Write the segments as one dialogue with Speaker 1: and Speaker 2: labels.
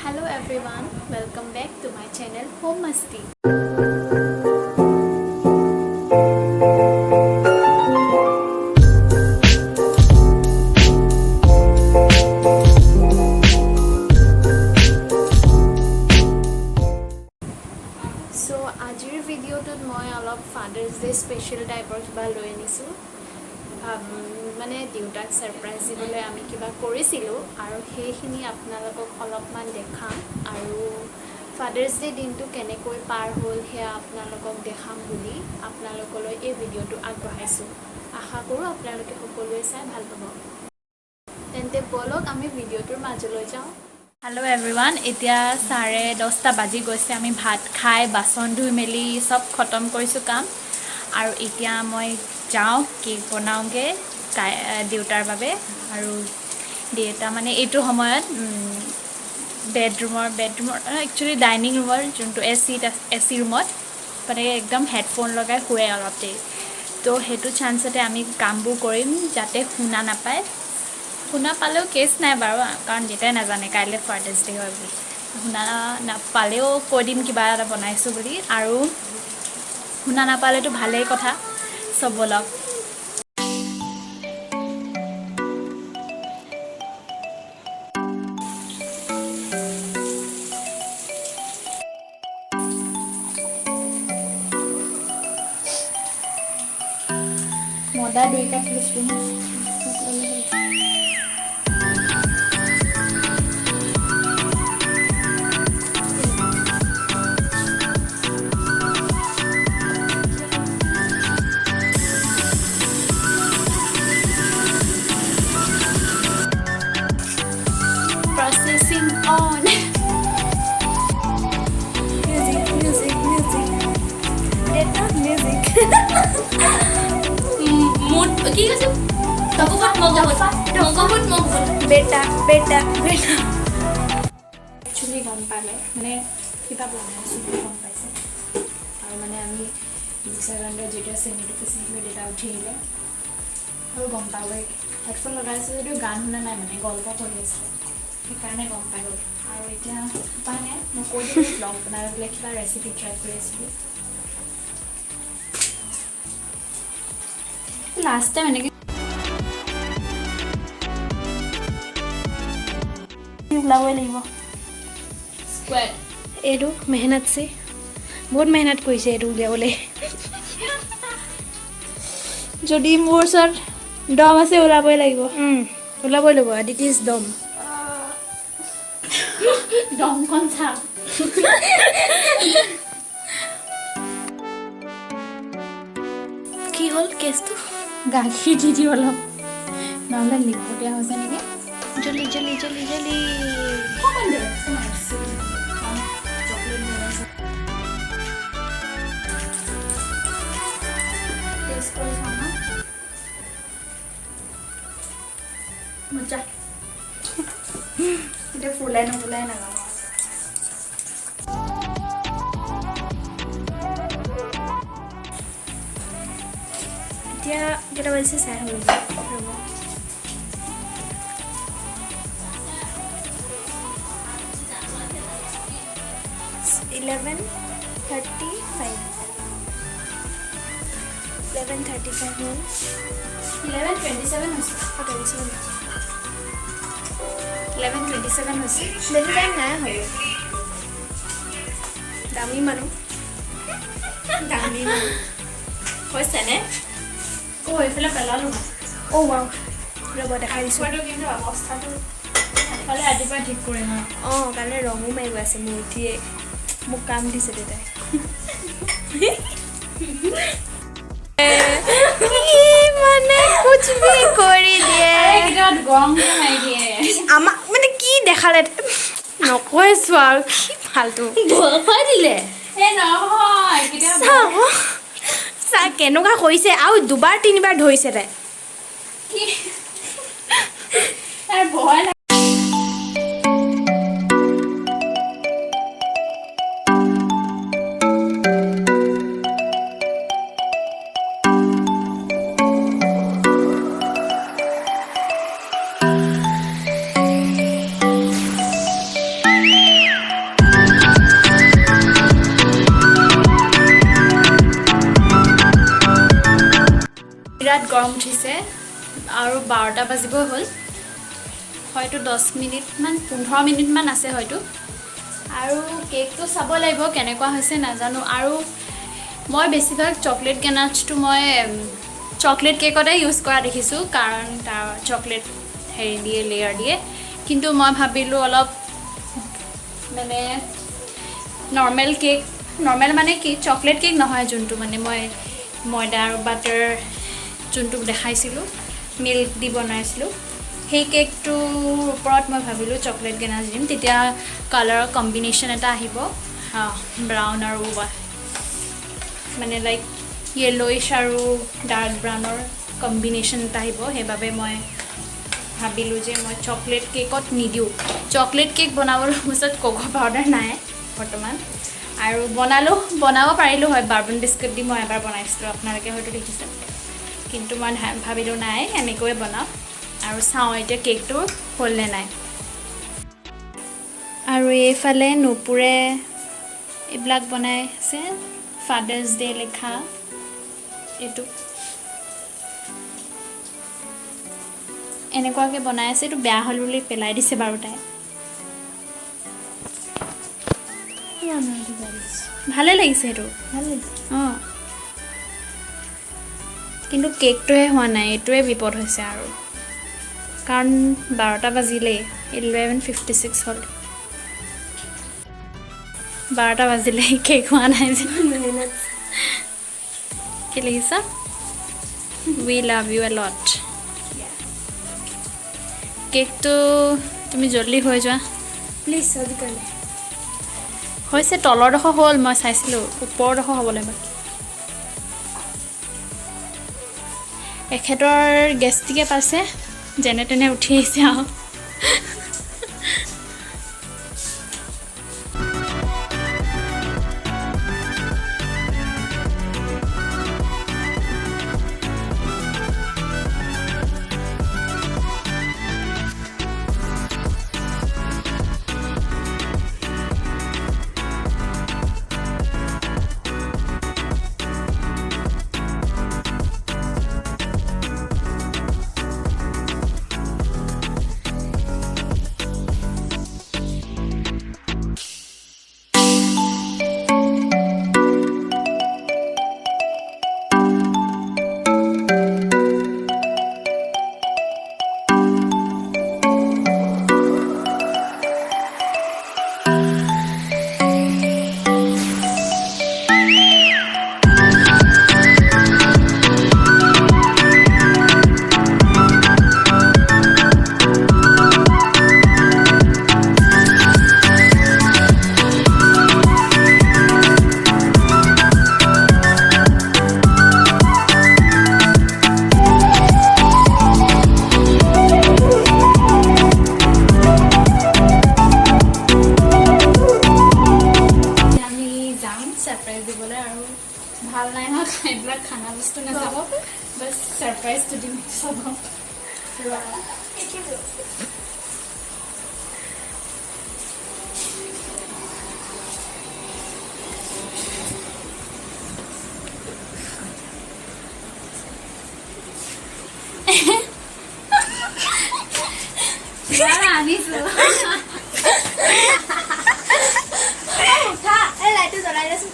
Speaker 1: Hello everyone, welcome back to my channel Home Masti. So আজিৰ ভিডিঅ'টোত মই অলপ ফাদাৰ্ছ ডে স্পেচিয়েল টাইপৰ কিবা লৈ আনিছোঁ মানে দেউতাক ছাৰপ্ৰাইজ দিবলৈ আমি কিবা কৰিছিলোঁ আৰু সেইখিনি আপোনালোকক অলপমান দেখাম আৰু ফাদাৰ্ছ ডে দিনটো কেনেকৈ পাৰ হ'ল সেয়া আপোনালোকক দেখাম বুলি আপোনালোকলৈ এই ভিডিঅ'টো আগবঢ়াইছোঁ। আশা কৰোঁ আপোনালোকে সকলোৱে চাই ভাল পাব। তেন্তে বলক আমি ভিডিঅ'টোৰ মাজলৈ যাওঁ। হেল্ল' এভৰিৱান, এতিয়া 10:30 বাজি গৈছে। আমি ভাত খাই বাচন ধুই মেলি চব খতম কৰিছোঁ কাম আৰু এতিয়া মই যাওঁ কেক বনাওঁগৈ দেউতাৰ বাবে। আৰু দেউতা মানে এইটো সময়ত বেডৰুমৰ একচুৱেলি ডাইনিং ৰুমৰ যোনটো এ চি ৰুমত মানে একদম হেডফোন লগাই শুৱে অলপ দেৰি। তো সেইটো চান্সতে আমি কামবোৰ কৰিম যাতে শুনা নাপায়। শুনা পালেও কেছ নাই বাৰু, কাৰণ দেউতাই নাজানে কাইলৈ ফাদাৰ্ছ ডে হয় বুলি। শুনা নাপালেও কৈ দিম কিবা এটা বনাইছোঁ বুলি, আৰু শুনা নাপালেতো ভালেই কথা। চব বলক। মদা 2 কাপ লৈছোঁ। Processing on. Music. Data music.
Speaker 2: Mood কি আছে? মগবুট
Speaker 1: বেটা একচুৱেলি গম পালে মানে কিবা বনাইছোঁ বুলি গম পাইছে। আৰু মানে আমি মিক্সাৰ গ্ৰাইণ্ডাৰত যেতিয়া চেনিটো পিচিছিলোঁ দেউতা উঠি আহিলে আৰু গম পালে হেডফোন লগাইছোঁ যদিও গান শুনা নাই, মানে গল্প কৰি আছিলে, সেইকাৰণে গম পাই গ'ল। আৰু এতিয়া উপায় নাই, মই কৈ দিলোঁ ব্লগ বনাই পেলাই কিবা ৰেচিপি ট্ৰাই কৰি আছিলোঁ। লাষ্ট টাইম এনেকৈ ওলাবই লাগিব।
Speaker 2: স্কোৱাড
Speaker 3: এইটো মেহনত চে বহুত মেহনত কৰিছে এইটো উলিয়াবলৈ। যদি মোৰ ওচৰত দম আছে ওলাবই লাগিব। ওলাবই লাগিব। দিট ইজ দম।
Speaker 1: দমখন চা।
Speaker 3: কি হ'ল কেছটো?
Speaker 1: গাখীৰ দি দিওঁ অলপ, নহ'লে লিকটীয়া হৈছে নেকি।
Speaker 3: জলি
Speaker 1: অকণমান দে, চকলেট বনাইছে। টেষ্ট কৰি চাওঁ ন। মজা। এতিয়া ফুলাই নাজানো।
Speaker 3: এতিয়া কেইটা বাজিছে চাই হ'ল। 11:35 হ'ল।
Speaker 1: 11:27 হৈছে। 11:27 হৈছে।
Speaker 3: বেছি টাইম নাই হ'ল। দামী মানুহ
Speaker 1: হৈছেনে? অঁ, এইফালে পেলালোঁ।
Speaker 3: অ' ৱাও, ৰ'ব দেখাই দিছোঁ।
Speaker 1: কিন্তু অৱস্থাটো কালি ৰাতিপুৱা ঠিক কৰিম আৰু।
Speaker 3: অঁ, কাইলৈ ৰঙো মাৰিব আছে। মোৰ উঠিয়ে মোক কাম দিছে দেউতাই। মানে কুছ ভি কৰি দিয়ে। আমাক মানে কি দেখালে নকৈছোঁ আৰু, কি ফাল্টু
Speaker 2: খুৱাই দিলে।
Speaker 1: নহয়
Speaker 3: চা কেনেকুৱা কৰিছে, আৰু 2-3বাৰ ধৰিছে তাই।
Speaker 1: ভয় লাগে। বিৰাট গৰম উঠিছে আৰু 12টা বাজিবই হ'ল হয়তো 10 মিনিটমান 15 মিনিটমান আছে হয়তো আৰু কেকটো চাব লাগিব কেনেকুৱা হৈছে নাজানো আৰু মই বেছিভাগ চকলেট গেনাচটো মই চকলেট কেকতে ইউজ কৰা দেখিছোঁ কাৰণ তাৰ চকলেট হেৰি দিয়ে লেয়াৰ দিয়ে কিন্তু মই ভাবিলোঁ অলপ মানে নৰ্মেল কেক নৰ্মেল মানে কি চকলেট কেক নহয় যোনটো মানে মই ময়দা আৰু বাটাৰ যোনটো দেখাইছিলোঁ মিল্ক দি বনাইছিলোঁ সেই কেকটোৰ ওপৰত মই ভাবিলোঁ চকলেট গেনাচ দিম তেতিয়া কালাৰৰ কম্বিনেশ্যন এটা আহিব ব্ৰাউন আৰু মানে লাইক য়েল্ল'ইছ আৰু ডাৰ্ক ব্ৰাউনৰ কম্বিনেশ্যন এটা আহিব সেইবাবে মই ভাবিলোঁ যে মই চকলেট কেকত নিদিওঁ চকলেট কেক বনাবলৈ ওচৰত কোকো পাউডাৰ নাই বৰ্তমান আৰু বনাব পাৰিলোঁ হয় বাৰ্বন বিস্কুট দি মই এবাৰ বনাইছিলোঁ আপোনালোকে হয়তো দেখিছে কিন্তু মই ভাবিলোঁ নাই এনেকৈয়ে বনাওঁ আৰু চাওঁ এতিয়া কেকটো হ'লনে নাই আৰু এইফালে নুপুৰে এইবিলাক বনাই আছে ফাদাৰ্ছ ডে লিখা এইটো এনেকুৱাকৈ বনাই আছে এইটো বেয়া হ'ল বুলি পেলাই দিছে বাৰু তাই ভালে লাগিছে এইটো
Speaker 3: ভাল লাগিছে
Speaker 1: অঁ কিন্তু কেকটোহে হোৱা নাই এইটোৱে বিপদ হৈছে আৰু কাৰণ 12টা বাজিলেই 11:56 হ'ল 12টা বাজিলেই কেক হোৱা নাই যে কি লাগিছে we love U A lot কেকটো তুমি জলদি হৈ যোৱা
Speaker 3: প্লিজ আজিকালি
Speaker 1: হৈছে তলৰডোখৰ হ'ল মই চাইছিলোঁ ওপৰডোখৰ হ'বলৈ বাকী এখেতৰ গেষ্টিকে পাইছে যেনে তেনে উঠি আহিছে আৰু ভাল নাই হোৱা এইবিলাক খানা বস্তু নাযাব বাছ ছাৰপ্ৰাইজটো দিম চাব আনিছোঁ লাইটটো জ্বলাই দেচোন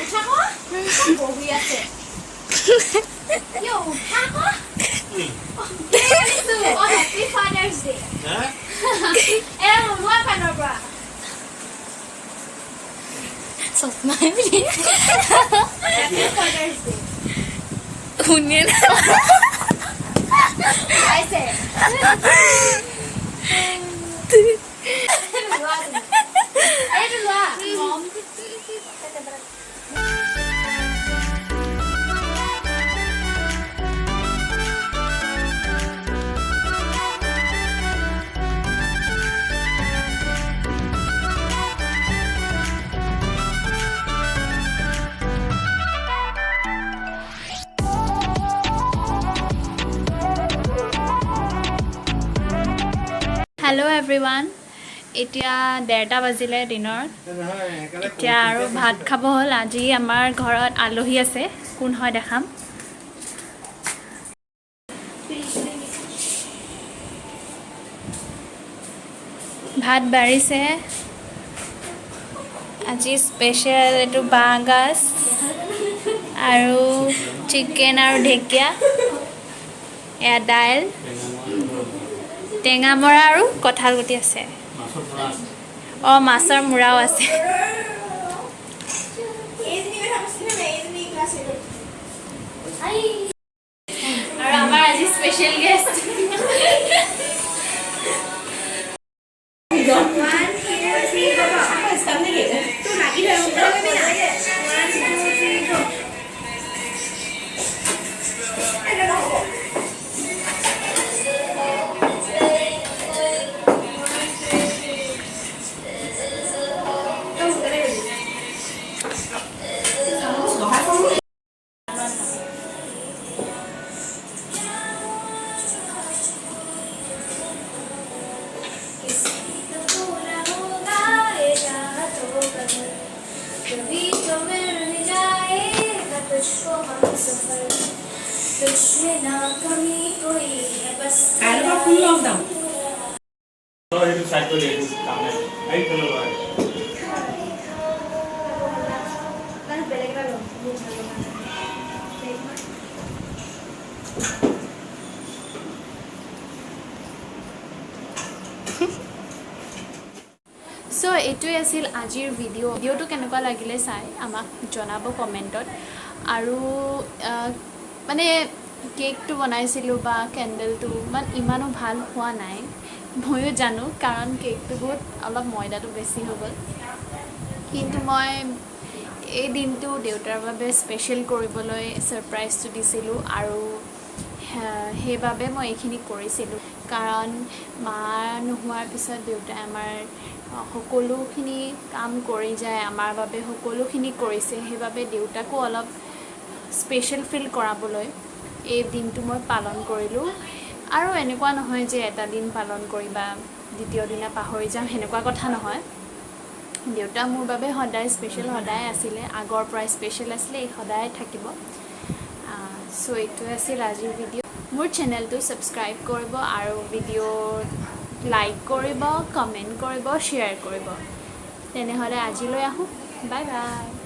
Speaker 1: উঠা ক বহি আছে উঠা ক হেপী ফাদাৰ্ছ ডে এ ওলোৱা কাণৰ পৰা চশমা হেপী ফাদাৰ্ছ ডে শুনিয়ে না আইছে এইটো লোৱা Hello everyone, এতিয়া 1:30 বাজিলে দিনৰ এতিয়া আৰু ভাত খাব হ'ল আজি আমাৰ ঘৰত আলহী আছে কোন হয় দেখাম ভাত বাঢ়িছে আজি স্পেচিয়েল এইটো বাঁহগাজ আৰু চিকেন আৰু ঢেকীয়া এয়া দাইল টেঙামৰা আৰু কঁঠাল গুটি আছে অঁ মাছৰ মূৰাও আছে আৰু আমাৰ আজি স্পেচিয়েল গেষ্ট कभी तो मिल जाएगा तुझको हम सफर तुझमें ना कमी कोई है बस
Speaker 4: itu satu dia itu kamera. Ayo keluar.
Speaker 1: So এইটোৱে আছিল আজিৰ ভিডিঅ'টো কেনেকুৱা লাগিলে চাই আমাক জনাব কমেণ্টত আৰু মানে কেকটো বনাইছিলোঁ বা কেণ্ডেলটো ইমানো ভাল হোৱা নাই ময়ো জানো কাৰণ কেকটো বহুত অলপ ময়দাটো বেছি হৈ গ'ল কিন্তু মই এই দিনটো দেউতাৰ বাবে স্পেচিয়েল কৰিবলৈ ছাৰপ্ৰাইজটো দিছিলোঁ আৰু সেইবাবে মই এইখিনি কৰিছিলোঁ কাৰণ মা নোহোৱাৰ পিছত দেউতাই আমাৰ সকলোখিনি কাম কৰি যায় আমাৰ বাবে সকলোখিনি কৰিছে সেইবাবে দেউতাকো অলপ স্পেচিয়েল ফিল কৰাবলৈ এই দিনটো মই পালন কৰিলোঁ আৰু এনেকুৱা নহয় যে এটা দিন পালন কৰিবা দ্বিতীয় দিনা পাহৰি যাম সেনেকুৱা কথা নহয় দেউতা মোৰ বাবে সদায় স্পেচিয়েল সদায় আছিলে আগৰ পৰাই স্পেচিয়েল আছিলে এই সদায় থাকিব সো এইটোৱে আছিল আজিৰ ভিডিঅ' মোৰ চেনেলটো ছাবস্ক্ৰাইব কৰিব আৰু ভিডিঅ' লাইক কৰিব কমেণ্ট কৰিব শ্বেয়াৰ কৰিব তেনেহ'লে আজিলৈ আহোঁ বাই বাই